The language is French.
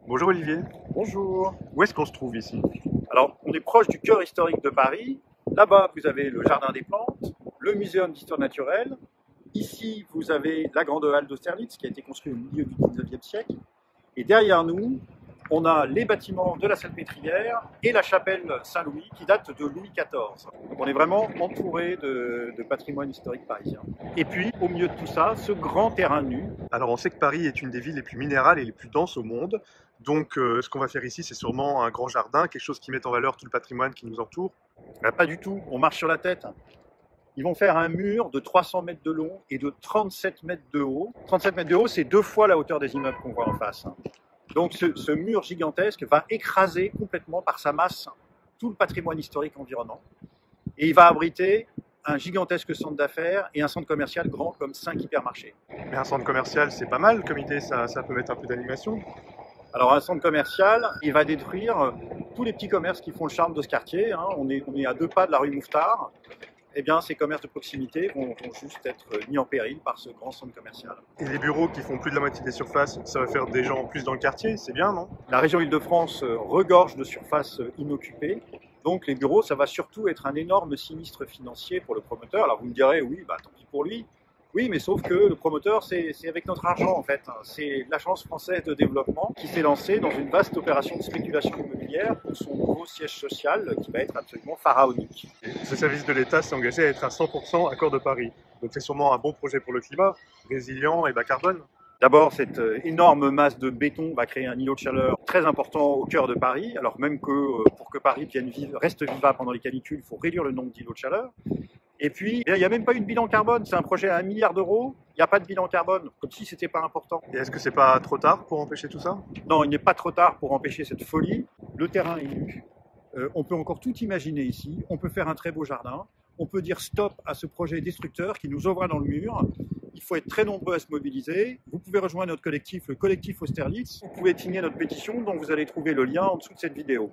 Bonjour Olivier, Bonjour. où est-ce qu'on se trouve ici? Alors, on est proche du cœur historique de Paris. Là-bas, vous avez le Jardin des Plantes, le Muséum d'histoire naturelle. Ici, vous avez la Grande Halle d'Austerlitz qui a été construite au milieu du 19e siècle. Et derrière nous, on a les bâtiments de la Salpêtrière et la chapelle Saint-Louis qui date de Louis XIV. Donc on est vraiment entouré de patrimoine historique parisien. Et puis, au milieu de tout ça, ce grand terrain nu. Alors on sait que Paris est une des villes les plus minérales et les plus denses au monde, donc ce qu'on va faire ici c'est sûrement un grand jardin, quelque chose qui met en valeur tout le patrimoine qui nous entoure. Ben, pas du tout, on marche sur la tête. Ils vont faire un mur de 300 mètres de long et de 37 mètres de haut. 37 mètres de haut, c'est 2 fois la hauteur des immeubles qu'on voit en face. Donc ce mur gigantesque va écraser complètement par sa masse tout le patrimoine historique environnant. Et il va abriter un gigantesque centre d'affaires et un centre commercial grand comme 5 hypermarchés. Mais un centre commercial c'est pas mal comme idée, ça peut mettre un peu d'animation. Alors un centre commercial, il va détruire tous les petits commerces qui font le charme de ce quartier. On est à 2 pas de la rue Mouffetard. Eh bien, ces commerces de proximité vont juste être mis en péril par ce grand centre commercial. Et les bureaux qui font plus de la moitié des surfaces, ça va faire des gens en plus dans le quartier, c'est bien non? La région Île-de-France regorge de surfaces inoccupées. Donc les bureaux, ça va surtout être un énorme sinistre financier pour le promoteur. Alors vous me direz, oui, bah, tant pis pour lui. Oui, mais sauf que le promoteur, c'est avec notre argent en fait. C'est l'Agence française de développement qui s'est lancée dans une vaste opération de spéculation immobilière pour son nouveau siège social qui va être absolument pharaonique. Ce service de l'État s'est engagé à être à 100% accord de Paris, donc c'est sûrement un bon projet pour le climat, résilient et bas carbone. D'abord, cette énorme masse de béton va créer un îlot de chaleur très important au cœur de Paris, alors même que pour que Paris reste vivable pendant les canicules, il faut réduire le nombre d'îlots de chaleur. Et puis, il n'y a même pas eu de bilan carbone, c'est un projet à 1 milliard d'euros, il n'y a pas de bilan carbone, comme si c'était pas important. Et est-ce que c'est pas trop tard pour empêcher tout ça? Non, il n'est pas trop tard pour empêcher cette folie. Le terrain est nu, on peut encore tout imaginer ici, on peut faire un très beau jardin, on peut dire stop à ce projet destructeur qui nous envoie dans le mur. Il faut être très nombreux à se mobiliser. Vous pouvez rejoindre notre collectif, le collectif Austerlitz. Vous pouvez signer notre pétition dont vous allez trouver le lien en dessous de cette vidéo.